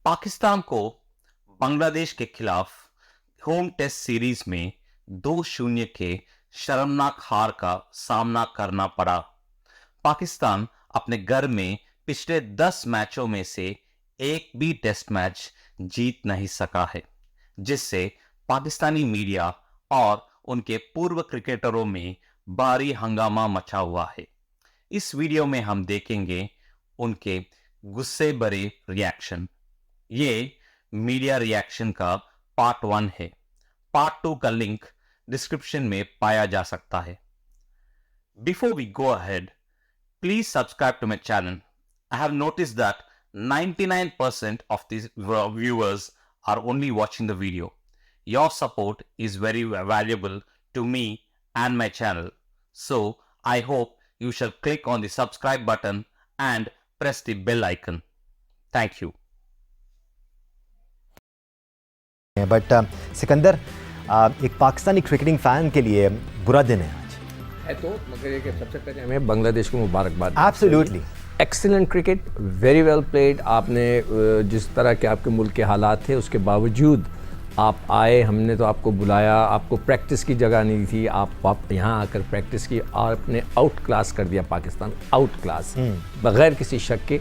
पाकिस्तान को बांग्लादेश के खिलाफ होम टेस्ट सीरीज में 2-0 के शर्मनाक हार का सामना करना पड़ा। पाकिस्तान अपने घर में पिछले 10 मैचों में से एक भी टेस्ट मैच जीत नहीं सका है, जिससे पाकिस्तानी मीडिया और उनके पूर्व क्रिकेटरों में भारी हंगामा मचा हुआ है। इस वीडियो में हम देखेंगे उनके गुस्से भरे रिएक्शन। ये मीडिया रिएक्शन का पार्ट 1 है। पार्ट 2 का लिंक डिस्क्रिप्शन में पाया जा सकता है। Before we go ahead, please subscribe to my channel. I have noticed that 99% of these viewers are only watching the video. Your support is very valuable to me and my channel. So I hope you shall click on the subscribe button and press the bell icon. Thank you. But Sikandar, एक Pakistani cricketing fan के लिए बुरा दिन है आज है तो, मगर ये कि सबसे पहले हमें बांग्लादेश को मुबारकबाद। Absolutely excellent cricket, very well played. आपने जिस तरह के आपके मुल्क के हालात थे उसके बावजूद आप आए, हमने तो आपको बुलाया, आपको प्रैक्टिस की जगह नहीं थी, आप यहाँ आकर प्रैक्टिस की और आपने आउट क्लास कर दिया पाकिस्तान, आउट क्लास बग़ैर किसी शक के।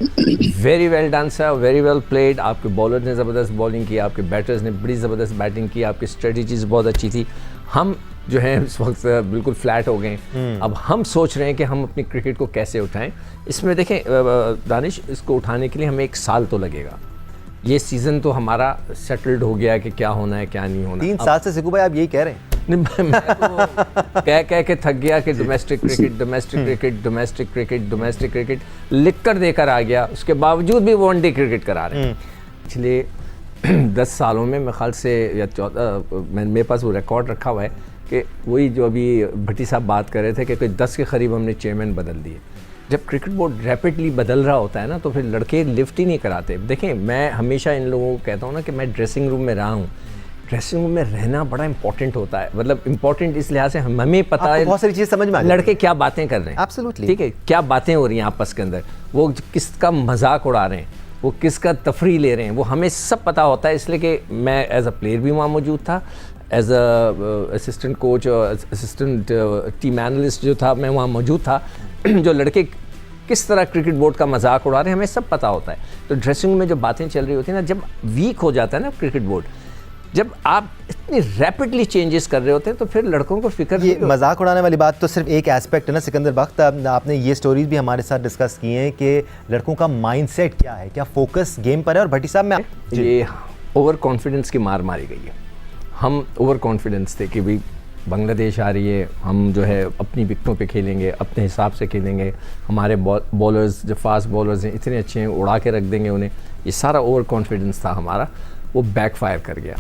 Very well done sir, very well played. आपके बॉलर ने ज़बरदस्त बॉलिंग की, आपके बैटर्स ने बड़ी ज़बरदस्त बैटिंग की, आपकी स्ट्रेटजीज बहुत अच्छी थी। हम जो हैं इस वक्त बिल्कुल फ्लैट हो गए। अब हम सोच रहे हैं कि हम अपनी क्रिकेट को कैसे उठाएं। इसमें देखें दानिश, इसको उठाने के लिए हमें 1 साल तो लगेगा। ये सीज़न तो हमारा सेटल्ड हो गया कि क्या होना है क्या नहीं होना। 3 साल से सिकू भाई आप यही कह रहे हैं? मैं तो कह के थक गया कि domestic cricket, domestic cricket, domestic cricket, domestic cricket लिख कर देकर आ गया। उसके बावजूद भी वनडे क्रिकेट करा रहे हैं। पिछले 10 सालों में मेरे ख्याल से या 14, मेरे पास वो रिकॉर्ड रखा हुआ है कि वही जो अभी भट्टी साहब बात कर रहे थे कि कोई 10 के करीब हमने चेयरमैन बदल दिए। जब क्रिकेट बोर्ड रैपिडली बदल रहा होता है ना, तो फिर लड़के लिफ्ट ही नहीं कराते। देखें, मैं हमेशा इन लोगों को कहता हूँ ना कि मैं ड्रेसिंग रूम में रहा हूँ। ड्रेसिंग रूम में रहना बड़ा इंपॉर्टेंट होता है, मतलब इंपॉर्टेंट इस लिहाज से हमें पता है बहुत सारी चीज़ें समझ में लड़के क्या बातें कर रहे हैं। एब्सोल्युटली, ठीक है, क्या बातें हो रही हैं आपस के अंदर, वो किसका मजाक उड़ा रहे हैं, वो किसका तफरी ले रहे हैं, वो हमें सब पता होता है। इसलिए कि मैं एज अ प्लेयर भी वहाँ मौजूद था, एज अ असिस्टेंट कोच और असिस्टेंट टीम एनालिस्ट जो था, मैं वहाँ मौजूद था। जो लड़के किस तरह क्रिकेट बोर्ड का मजाक उड़ा रहे हैं हमें सब पता होता है। तो ड्रेसिंग रूम में जो बातें चल रही होती हैं ना, जब वीक हो जाता है ना क्रिकेट बोर्ड, जब आप इतनी रैपिडली चेंजेस कर रहे होते हैं तो फिर लड़कों को फिक्र। ये मजाक उड़ाने वाली बात तो सिर्फ एक एस्पेक्ट है ना सिकंदर बख्त। आपने ये स्टोरीज भी हमारे साथ डिस्कस की हैं कि लड़कों का माइंडसेट क्या है, क्या फोकस गेम पर है। और भट्टी साहब में ये ओवर कॉन्फिडेंस की मार मारी गई है। हम ओवर कॉन्फिडेंस थे कि भाई बांग्लादेश आ रही है, हम जो है अपनी विकटों पे खेलेंगे, अपने हिसाब से खेलेंगे, हमारे बॉलर्स जो फास्ट बॉलर्स हैं इतने अच्छे हैं, उड़ा के रख देंगे उन्हें। ये सारा ओवर कॉन्फिडेंस था हमारा, वो बैकफायर कर गया।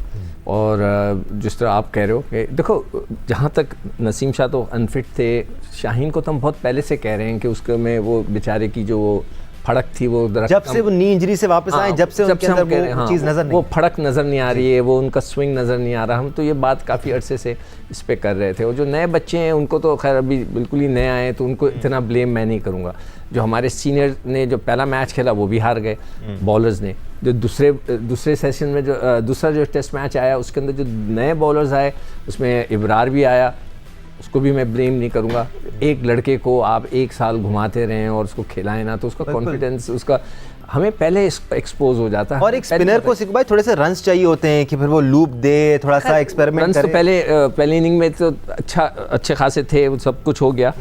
और जिस तरह आप कह रहे हो कि देखो, जहाँ तक नसीम शाह तो अनफिट थे, शाहीन को तो हम बहुत पहले से कह रहे हैं कि उसके में वो बेचारे की जो फड़क थी, वो जब से वो नी इंजरी से वापस आए, जब से उनके अंदर वो चीज़ नजर नहीं, वो फड़क नज़र नहीं आ रही है, वो उनका स्विंग नज़र नहीं आ रहा। हम तो ये बात काफ़ी अरसे से इस पे कर रहे थे। और जो नए बच्चे हैं उनको तो खैर अभी बिल्कुल ही नए आए, तो उनको इतना ब्लेम मैं नहीं करूँगा। जो हमारे सीनियर ने जो पहला मैच खेला वो भी हार गए बॉलर्स ने। जो दूसरे सेशन में जो दूसरा जो टेस्ट मैच आया उसके अंदर जो नए बॉलर्स आए उसमें इब्रार भी आया, उसको भी मैं ब्लेम नहीं करूँगा। एक लड़के को आप 1 साल घुमाते रहें और उसको खिलाएं ना, तो उसका कॉन्फिडेंस, उसका हमें पहले एक्सपोज हो जाता है। और एक स्पिनर को सिकू भाई थोड़े से रन्स चाहिए होते हैं कि फिर वो लूप दे, थोड़ा सा एक्सपेरिमेंट करे। रन्स तो पहले इनिंग में तो अच्छे खासे थे, वो सब कुछ हो गया,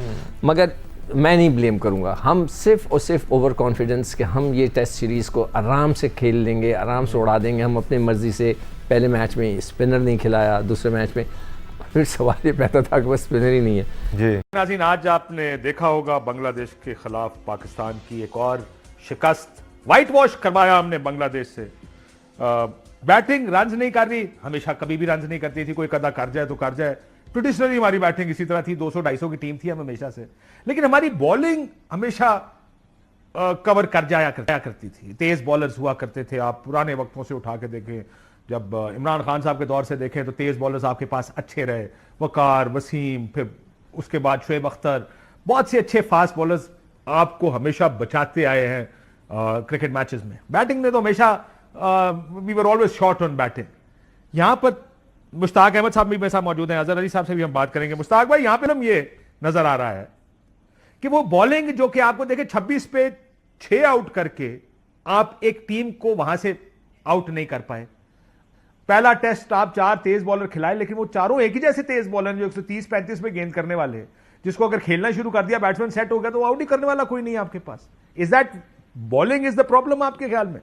मगर मैं नहीं ब्लेम करूँगा। हम सिर्फ और सिर्फ ओवर कॉन्फिडेंस कि हम ये टेस्ट सीरीज़ को आराम से खेल लेंगे, आराम से उड़ा देंगे, हम अपनी मर्ज़ी से। पहले मैच में स्पिनर नहीं खिलाया, दूसरे मैच में फिर सवाल ये पैदा था कि बस स्पिनर ही नहीं है जी। नाज़रीन, आज आपने देखा होगा बांग्लादेश के खिलाफ पाकिस्तान की एक और शिकस्त। वाइट वॉश करवाया हमने बांग्लादेश से। बैटिंग रन्स नहीं कर रही, हमेशा कभी भी रन्स नहीं करती थी, कोई कदा कर जाए तो कर जाए। ट्रेडिशनली हमारी बैटिंग इसी तरह थी, 200-250 की टीम थी हम हमेशा से। लेकिन हमारी बॉलिंग हमेशा कवर कर जाया करती थी। तेज बॉलर्स हुआ करते थे। आप पुराने वक्तों से उठा के देखें, जब इमरान खान साहब के दौर से देखें तो तेज बॉलर्स आपके पास अच्छे रहे, वकार, वसीम, फिर उसके बाद शुएब अख्तर, बहुत से अच्छे फास्ट बॉलर्स आपको हमेशा बचाते आए हैं क्रिकेट मैचेस में। बैटिंग ने तो हमेशा we were always short on batting. यहां पर मुश्ताक अहमद साहब भी मेरे साथ मौजूद हैं, अजहर अली साहब से भी हम बात करेंगे। मुश्ताक भाई, यहां पर हम ये नजर आ रहा है कि वो बॉलिंग जो कि आपको देखे 26 पे 6 आउट करके आप एक टीम को वहां से आउट नहीं कर पाए। पहला टेस्ट आप 4 तेज बॉलर खिलाए, लेकिन वो चारों एक ही जैसे तेज बॉलर जो 130-35 में गेंद करने वाले हैं, जिसको अगर खेलना शुरू कर दिया, बैट्समैन सेट हो गया, तो आउट ही करने वाला कोई नहीं है आपके पास। Is that bowling is the problem आपके ख्याल में?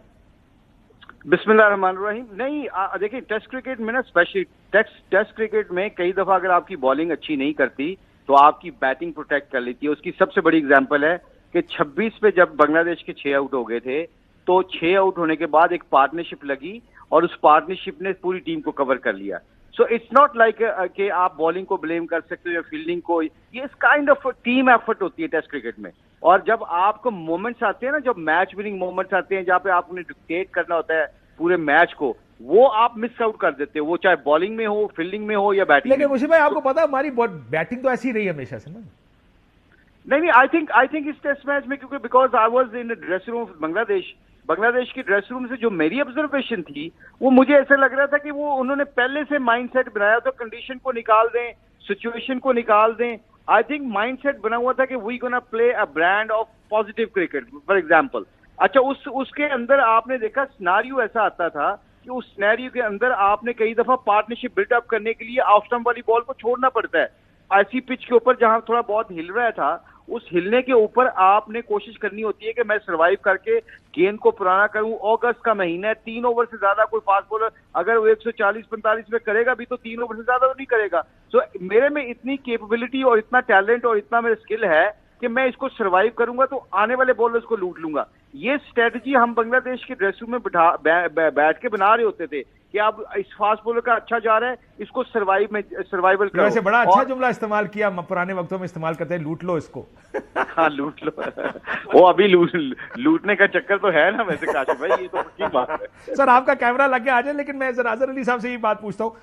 बिस्मिल्लाहिर्रहमानिर्रहीम। नहीं, देखिए टेस्ट क्रिकेट में ना, स्पेशली टेस्ट क्रिकेट में कई दफा अगर आपकी बॉलिंग अच्छी नहीं करती तो आपकी बैटिंग प्रोटेक्ट कर लेती है। उसकी सबसे बड़ी एग्जांपल है कि 26 पे जब बांग्लादेश के 6 आउट हो गए थे, तो 6 आउट होने के बाद एक पार्टनरशिप लगी और उस पार्टनरशिप ने पूरी टीम को कवर कर लिया। सो इट्स नॉट लाइक कि आप बॉलिंग को ब्लेम कर सकते हो या फील्डिंग को। ये काइंड ऑफ टीम एफर्ट होती है टेस्ट क्रिकेट में। और जब आपको मोमेंट्स आते हैं ना, जब मैच विनिंग मोमेंट्स आते हैं, जहाँ पे आपने डिक्टेट करना होता है पूरे मैच को, वो आप मिस आउट कर देते हो, वो चाहे बॉलिंग में हो, फील्डिंग में हो या बैटिंग में। लेकिन मुझे भाई आपको पता है हमारी बैटिंग तो ऐसी रही हमेशा से ना। नहीं, आई थिंक इस टेस्ट मैच में, क्योंकि because I was in dressing room of Bangladesh की ड्रेसिंग रूम से जो मेरी ऑब्जर्वेशन थी, वो मुझे ऐसा लग रहा था कि वो उन्होंने पहले से माइंडसेट बनाया था, कंडीशन को निकाल दें, सिचुएशन को निकाल दें। आई थिंक माइंडसेट बना हुआ था कि we gonna play a brand of positive cricket for example. अच्छा, उसके अंदर आपने देखा सिनेरियो ऐसा आता था कि उस सिनेरियो के अंदर आपने कई दफा पार्टनरशिप बिल्डअप करने के लिए ऑफ स्टंप वाली बॉल को छोड़ना पड़ता है। ऐसी पिच के ऊपर जहां थोड़ा बहुत हिल रहा था, उस हिलने के ऊपर आपने कोशिश करनी होती है कि मैं सर्वाइव करके गेंद को पुराना करूं। अगस्त का महीना है, 3 ओवर से ज्यादा कोई फास्ट बॉलर अगर वो 140-45 में करेगा भी तो 3 ओवर से ज्यादा तो नहीं करेगा। सो मेरे में इतनी कैपेबिलिटी और इतना टैलेंट और इतना मेरा स्किल है कि मैं इसको सर्वाइव करूंगा तो आने वाले बॉलर्स को लूट लूंगा। ये स्ट्रेटजी हम बांग्लादेश के ड्रेसिंग रूम में बैठ के बना रहे होते थे कि अब इस फास्ट बॉलर का अच्छा जा रहा है, इसको सर्वाइवल करो। वैसे बड़ा अच्छा जुमला इस्तेमाल किया, पुराने वक्तों में इस्तेमाल करते हैं, लूट लो इसको। हाँ, लूट लो। वो अभी लूटने का चक्कर तो है ना वैसे काशिफ भाई, ये तो पक्की बात है। सर आपका कैमरा लग गया, आ जाए, लेकिन मैं जरा अजहर अली साहब से ये बात पूछता हूँ।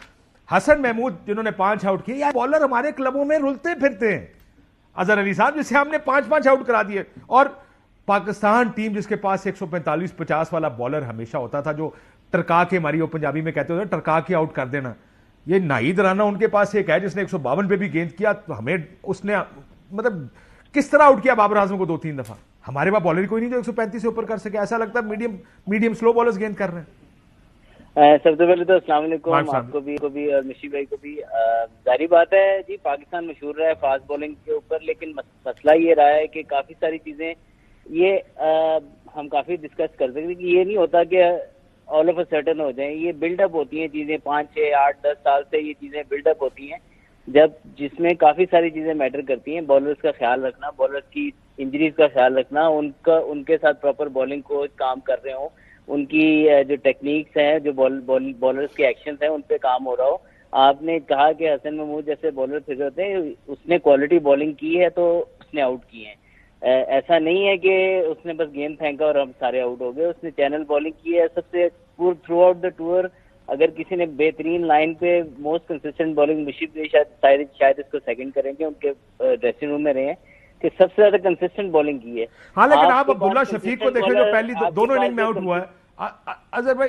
हसन महमूद जिन्होंने 5 आउट किए, यार बॉलर हमारे क्लबों में रुलते फिरते हैं। अजहर अली साहब जिसे हमने 5-5 आउट करा दिए, और पाकिस्तान टीम जिसके पास 145-50 वाला बॉलर हमेशा होता था, जो टरका के, हमारी वो पंजाबी में कहते होते टरका के आउट कर देना। ये नाहिद राना उनके पास एक है जिसने 152 पे भी गेंद किया, तो हमें उसने मतलब किस तरह आउट किया बाबर आजम को 2-3 दफा। हमारे पास बॉलर कोई नहीं जो 135 से ऊपर कर सके। ऐसा लगता है मीडियम स्लो बॉलर्स गेंद कर रहे हैं। सबसे पहले तो अस्सलाम वालेकुम आपको भी और मिशी भाई को भी। जारी बात है जी, पाकिस्तान मशहूर रहा है फास्ट बॉलिंग के ऊपर, लेकिन मसला ये रहा है कि काफी सारी चीजें ये हम काफी डिस्कस कर सकते हैं कि ये नहीं होता कि ऑल ऑफ अ सडन हो जाए। ये बिल्डअप होती हैं चीजें, 5, 6, 8, 10 साल से ये चीजें बिल्डअप होती हैं, जब जिसमें काफी सारी चीजें मैटर करती हैं। बॉलर्स का ख्याल रखना, बॉलर्स की इंजरीज का ख्याल रखना, उनके साथ प्रॉपर बॉलिंग कोच काम कर रहे हो, उनकी जो टेक्निक्स हैं, जो बॉलर्स के एक्शंस हैं, उन पे काम हो रहा हो। आपने कहा कि हसन महमूद जैसे बॉलर फिर होते हैं, उसने क्वालिटी बॉलिंग की है तो उसने आउट किए हैं। ऐसा नहीं है कि उसने बस गेंद फेंका और हम सारे आउट हो गए। उसने चैनल बॉलिंग की है सबसे थ्रू आउट द टूर। अगर किसी ने बेहतरीन लाइन पे मोस्ट कंसिस्टेंट बॉलिंग, मुशीब शायद इसको सेकंड करेंगे, उनके ड्रेसिंग रूम में रहे हैं कि सबसे ज्यादा कंसिस्टेंट बॉलिंग की है। हाँ, लेकिन आप अब्दुल्ला शफीक को देख लो, जो पहली दोनों इनिंग में आउट हुआ है। अजहर भाई,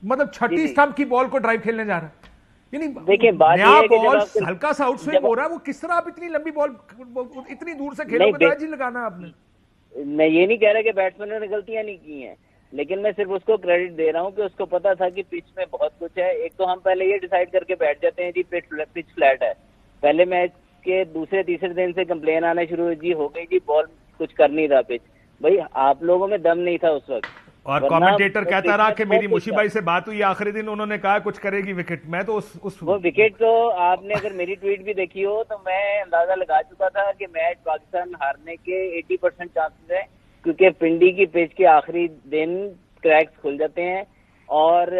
मतलब 36 स्टंप की बॉल को ड्राइव खेलने जा रहा है। देखिए, बात ये है कि बॉल हल्का सा आउट स्विंग हो रहा है, वो किस तरह आप इतनी लंबी बॉल इतनी दूर से खेलोगे, तो ही लगाना आपने। मैं ये नहीं कह रहा कि बैट्समैनों ने गलतियां नहीं की हैं, लेकिन मैं सिर्फ उसको क्रेडिट दे रहा हूँ कि उसको पता था कि पिच में बहुत कुछ है। एक तो हम पहले ये डिसाइड करके बैठ जाते हैं जी पिच फ्लैट है। पहले मैच के दूसरे तीसरे दिन से कंप्लेन आना शुरू हुई, जी हो गई जी बॉल कुछ कर नहीं रहा पिच। भाई आप लोगों में दम नहीं था उस वक्त। और कमेंटेटर कहता रहा कि मेरी मुशी भाई से बात हुई आखिरी दिन, उन्होंने कहा कुछ करेगी विकेट। मैं तो वो विकेट तो आपने अगर मेरी ट्वीट भी देखी हो तो मैं अंदाजा लगा चुका था कि मैच पाकिस्तान हारने के 80% चांसेस है, क्योंकि पिंडी की पिच के आखिरी दिन क्रैक्स खुल जाते हैं और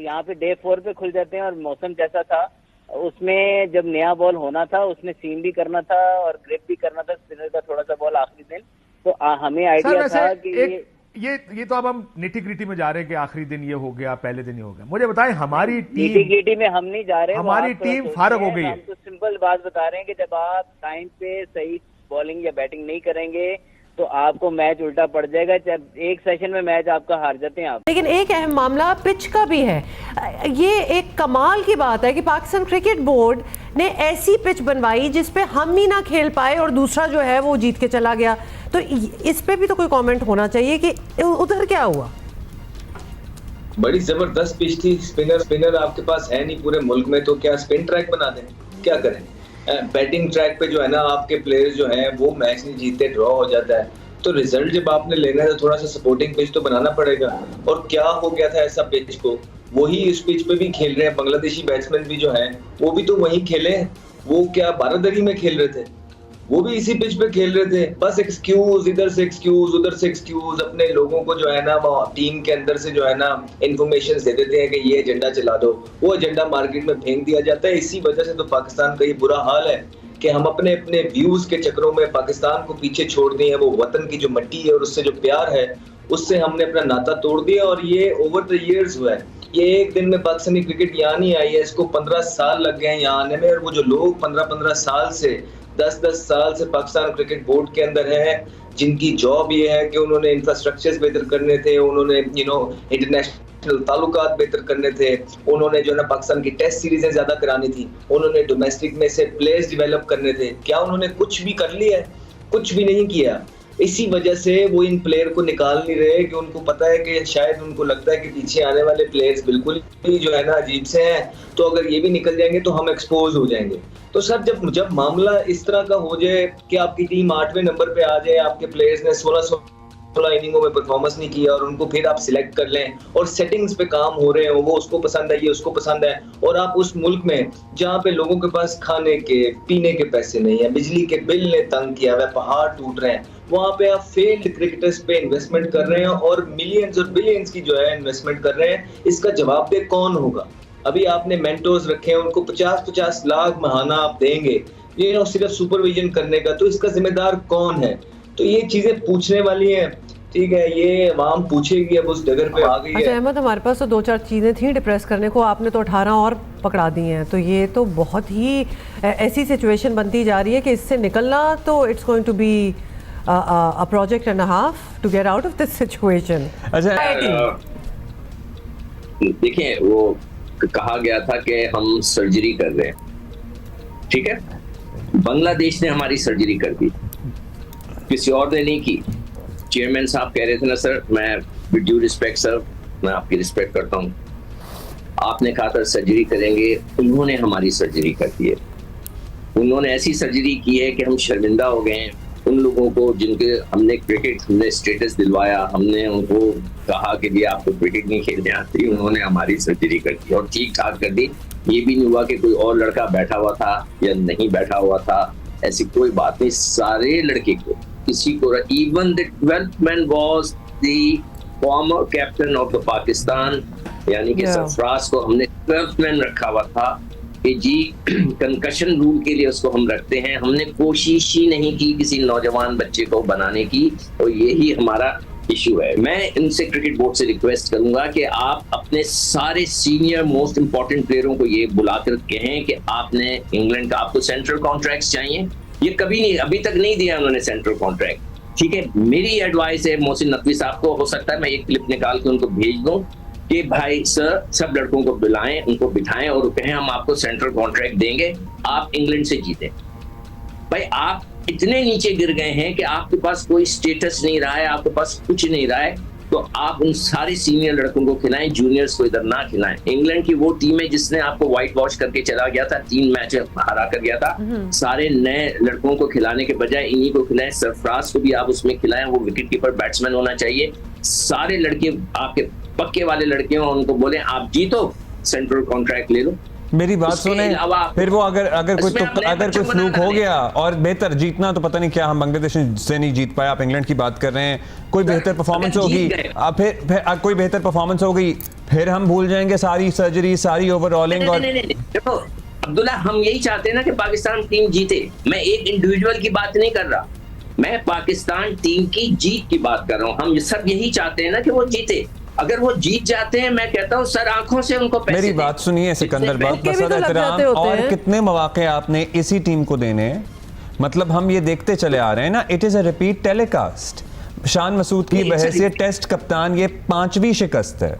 यहाँ पे डे 4 पे खुल जाते हैं। और मौसम जैसा था, उसमें जब नया बॉल होना था उसने सीम भी करना था और ग्रिप भी करना था स्पिनर का थोड़ा सा बॉल आखिरी दिन। तो हमें आइडिया था कि ये तो अब हम निटी ग्रिटी में जा रहे हैं कि आखिरी दिन ये हो गया, पहले दिन ये हो गया। मुझे बताएं, हमारी टीम निटी ग्रिटी में हम नहीं जा रहे, हमारी टीम फारग हो गई है। हम तो सिंपल बात बता रहे हैं कि जब आप टाइम पे सही बॉलिंग या बैटिंग नहीं करेंगे तो आपको मैच उल्टा पड़ जाएगा, चाहे एक सेशन में मैच आपका हार जाते हैं आप। लेकिन एक अहम मामला पिच का भी है। ये एक कमाल की बात है कि पाकिस्तान क्रिकेट बोर्ड ने ऐसी पिच बनवाई जिस पे हम ही ना खेल पाए और दूसरा जो है वो जीत के चला गया। तो इस पे भी तो कोई कमेंट होना चाहिए कि उधर क्या हुआ। बड़ी जबरदस्त पिच थी, स्पिनर आपके पास है नहीं पूरे मुल्क में, तो क्या स्पिन ट्रैक बना दें, क्या करें। बैटिंग ट्रैक पे जो है ना आपके प्लेयर्स जो हैं वो मैच नहीं जीतते, ड्रॉ हो जाता है। तो रिजल्ट जब आपने लेना है तो थोड़ा सा सपोर्टिंग पिच तो बनाना पड़ेगा। और क्या हो गया था ऐसा पिच को, वही इस पिच पे भी खेल रहे हैं बांग्लादेशी बैट्समैन भी जो हैं, वो भी तो वही खेले। वो क्या बारादरी में खेल रहे थे, वो भी इसी पिच पे खेल रहे थे। बस एक्सक्यूज, इधर से एक्सक्यूज, उधर से एक्सक्यूज, अपने लोगों को जो है ना टीम के अंदर से जो है ना इंफॉर्मेशन दे देते हैं कि ये एजेंडा चला दो, वो एजेंडा मार्केट में फेंक दिया जाता है। इसी वजह से तो पाकिस्तान का ये बुरा हाल है कि हम अपने अपने व्यूज के चक्करों में पाकिस्तान को पीछे छोड़ दिए हैं। वो वतन की जो मिट्टी है और उससे जो प्यार है उससे हमने अपना नाता तोड़ दिया। और ये ओवर द इयर्स हुआ है, ये एक दिन में पाकिस्तानी क्रिकेट यहाँ नहीं आई है, इसको 15 साल लग गए हैं यहाँ आने में। और वो जो लोग 15-15 साल से 10-10 साल से पाकिस्तान क्रिकेट बोर्ड के अंदर है, जिनकी जॉब ये है कि उन्होंने इंफ्रास्ट्रक्चर्स बेहतर करने थे, उन्होंने इंटरनेशनल ताल्लुकात बेहतर करने थे, उन्होंने जो है ना पाकिस्तान की टेस्ट सीरीजें ज्यादा करानी थी, उन्होंने डोमेस्टिक में से प्लेयर्स डेवलप करने थे, क्या उन्होंने कुछ भी कर लिया है? कुछ भी नहीं किया। इसी वजह से वो इन प्लेयर को निकाल नहीं रहे कि उनको पता है कि शायद उनको लगता है कि पीछे आने वाले प्लेयर्स बिल्कुल ही जो है ना अजीब से हैं, तो अगर ये भी निकल जाएंगे तो हम एक्सपोज हो जाएंगे। तो सर जब मामला इस तरह का हो जाए कि आपकी टीम 8वें नंबर पे आ जाए, आपके प्लेयर्स ने 16 इनिंगों में परफॉर्मेंस नहीं किया और उनको फिर आप सिलेक्ट कर लें और सेटिंग्स पे काम हो रहे हो, वो उसको पसंद है, ये उसको पसंद है, और आप उस मुल्क में जहाँ पे लोगों के पास खाने के पीने के पैसे नहीं है, बिजली के बिल ने तंग किया हुआ, पहाड़ टूट रहे हैं, वहाँ पे आप फेल्ड क्रिकेटर्स पे इन्वेस्टमेंट कर रहे हैं और मिलियंस और बिलियंस की जो है इन्वेस्टमेंट कर रहे हैं। इसका जवाब दे कौन होगा? अभी आपने मेंटोर्स रखे हैं, उनको 50-50 लाख महाना आप देंगे ये सिर्फ सुपरविजन करने का, तो इसका जिम्मेदार कौन है? तो ये चीजें पूछने वाली हैं, ठीक है, ये अवाम पूछेगी, अब उस डगर पे आ गई है। अच्छा अहमद, हमारे पास तो 2-4 चीज़ें थी डिप्रेस करने को, आपने तो 18 और पकड़ा दी हैं, तो ये तो बहुत ही ऐसी सिचुएशन बनती जा रही है कि इससे निकलना तो it's going to be a project and a half to get out of this situation. देखिए, वो कहा गया था कि हम सर्जरी कर रहे हैं, ठीक है, बांग्लादेश ने हमारी सर्जरी कर दी, किसी और ने नहीं की। चेयरमैन साहब कह रहे थे ना सर, मैं विद ड्यू रिस्पेक्ट सर, मैं आपकी रिस्पेक्ट करता हूँ, आपने कहा था सर्जरी करेंगे, उन्होंने हमारी सर्जरी कर दी है। उन्होंने ऐसी सर्जरी की है कि हम शर्मिंदा हो गए हैं। उन लोगों को जिनके हमने स्टेटस दिलवाया, हमने उनको कहा कि जी आपको क्रिकेट नहीं खेलने आती, उन्होंने हमारी सर्जरी कर दी और ठीक ठाक कर दी। ये भी नहीं हुआ कि कोई और लड़का बैठा हुआ था या नहीं बैठा हुआ था, ऐसी कोई बात नहीं। सारे लड़के को, किसी को, even the 12th man was the former captain of the Pakistan, यानी कि सरफराज को हमने 12th man रखा हुआ था कि जी कंकशन रूल के लिए उसको हम रखते हैं। हमने कोशिश ही नहीं की किसी नौजवान बच्चे को बनाने की, और यही हमारा इशू है। मैं इनसे क्रिकेट बोर्ड से रिक्वेस्ट करूंगा कि आप अपने सारे सीनियर मोस्ट इंपॉर्टेंट प्लेयरों को ये बुलाकर कहें कि आपने इंग्लैंड का, आपको सेंट्रल कॉन्ट्रैक्ट चाहिए, ये कभी नहीं, अभी तक नहीं दिया उन्होंने सेंट्रल कॉन्ट्रैक्ट, ठीक है। मेरी एडवाइस है मोहसिन नकवी साहब को, हो सकता है मैं एक क्लिप निकाल के उनको भेज दूं कि भाई सर सब लड़कों को बुलाएं, उनको बिठाएं और कहें हम आपको सेंट्रल कॉन्ट्रैक्ट देंगे, आप इंग्लैंड से जीतें। भाई आप इतने नीचे गिर गए हैं कि आपके पास कोई स्टेटस नहीं रहा है, आपके पास कुछ नहीं रहा है, तो आप उन सारे सीनियर लड़कों को खिलाएं, जूनियर्स को इधर ना खिलाएं। इंग्लैंड की वो टीम है जिसने आपको व्हाइट वॉश करके चला गया था, 3 मैच हरा कर गया था। सारे नए लड़कों को खिलाने के बजाय इन्हीं को खिलाएं। सरफराज को भी आप उसमें खिलाएं, वो विकेट कीपर बैट्समैन होना चाहिए। सारे लड़के आपके पक्के वाले लड़के हों, उनको बोले आप जीतो, सेंट्रल कॉन्ट्रैक्ट ले लो। मेरी बात सुने, फिर वो अगर कोई फ्लूक हो गया और बेहतर जीतना तो पता नहीं क्या, हम बांग्लादेश से नहीं जीत पाए, आप इंग्लैंड की बात कर रहे हैं, कोई बेहतर परफॉर्मेंस होगी, फिर कोई बेहतर परफॉर्मेंस हो गई, फिर हम भूल जाएंगे सारी सर्जरी, सारी ओवरऑलिंग। और देखो अब्दुल्ला, हम यही चाहते हैं ना कि पाकिस्तान टीम जीते। मैं एक इंडिविजुअल की बात नहीं कर रहा, मैं पाकिस्तान टीम की जीत की बात कर रहा हूँ। हम सब यही चाहते हैं ना कि वो जीते। अगर वो जीत जाते हैं, मैं कहता हूँ सर आंखों से उनको पैसे। मेरी बात सुनिए सिकंदर, बहुत एहतराम, और कितने मौके आपने इसी टीम को देने, मतलब हम ये देखते चले आ रहे हैं ना, it is a repeat telecast. Shan Masood की बहैसियत टेस्ट कप्तान ये 5वीं शिकस्त है।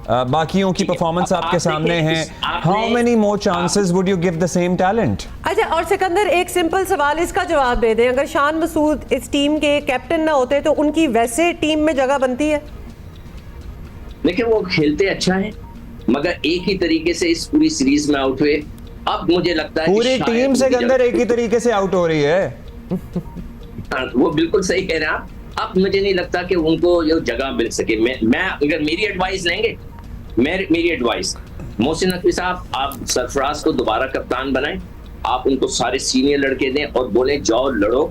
बाकियों की परफॉर्मेंस आपके सामने है। How many more chances would you give the same talent? अच्छा, और सिकंदर एक सिंपल सवाल इसका जवाब दे दें, अगर शान मसूद इस टीम के कैप्टन ना होते तो उनकी वैसे टीम में जगह बनती है? देखिए वो खेलते अच्छा है, मगर एक ही तरीके से इस पूरी सीरीज में आउट हुए। अब मुझे लगता है पूरी टीम से अंदर एक ही तरीके से आउट हो रही है। वो बिल्कुल सही कह रहे हैं आप। अब मुझे नहीं लगता कि उनको ये जगह मिल सके। मैं अगर मेरी एडवाइस लेंगे, मेरी एडवाइस, मोहसिन नकवी साहब, आप सरफराज को दोबारा कप्तान बनाएं, आप उनको सारे सीनियर लड़के दें और बोले जाओ लड़ो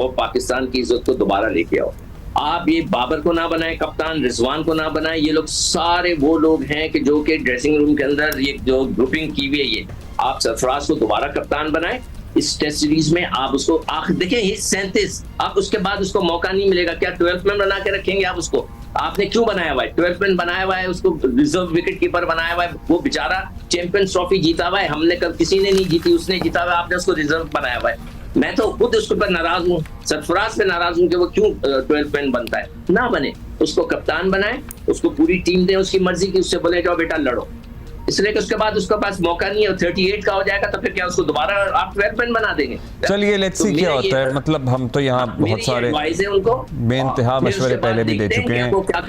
और पाकिस्तान की इज्जत को दोबारा लेके आओ। आप ये बाबर को ना बनाएं कप्तान, रिजवान को ना बनाएं, ये लोग सारे वो लोग हैं कि जो कि ड्रेसिंग रूम के अंदर ये जो ग्रुपिंग की हुई है, ये आप सरफराज को दोबारा कप्तान बनाएं इस टेस्ट सीरीज में। आप उसको देखिए, ये 37, आप उसके बाद उसको मौका नहीं मिलेगा। क्या 12th मैन बना के रखेंगे आप उसको? आपने क्यों बनाया हुआ है 12th मैन बनाया हुआ है, उसको रिजर्व विकेट कीपर बनाया हुआ है? वो बेचारा चैंपियंस ट्रॉफी जीता हुआ है, हमने कब किसी ने नहीं जीती, उसने जीता हुआ है, आपने उसको रिजर्व बनाया हुआ है। मैं तो खुद उसके ऊपर नाराज हूँ, सरफराज पे नाराज हूँ कि वो क्यों 12th मैन बनता है। ना बने, उसको कप्तान बनाए, उसको पूरी टीम दे उसकी मर्जी की, उससे बोले जाओ बेटा लड़ो, इसलिए कि उसके बाद उसके पास मौका नहीं है, 38 का हो जाएगा तो फिर क्या उसको दोबारा आप 12th मैन बना देंगे? चलिए लेट्स सी क्या होता है। मतलब हम तो यहाँ बहुत सारे उनको बेइंतहा मशवरे पहले भी दे चुके हैं। क्या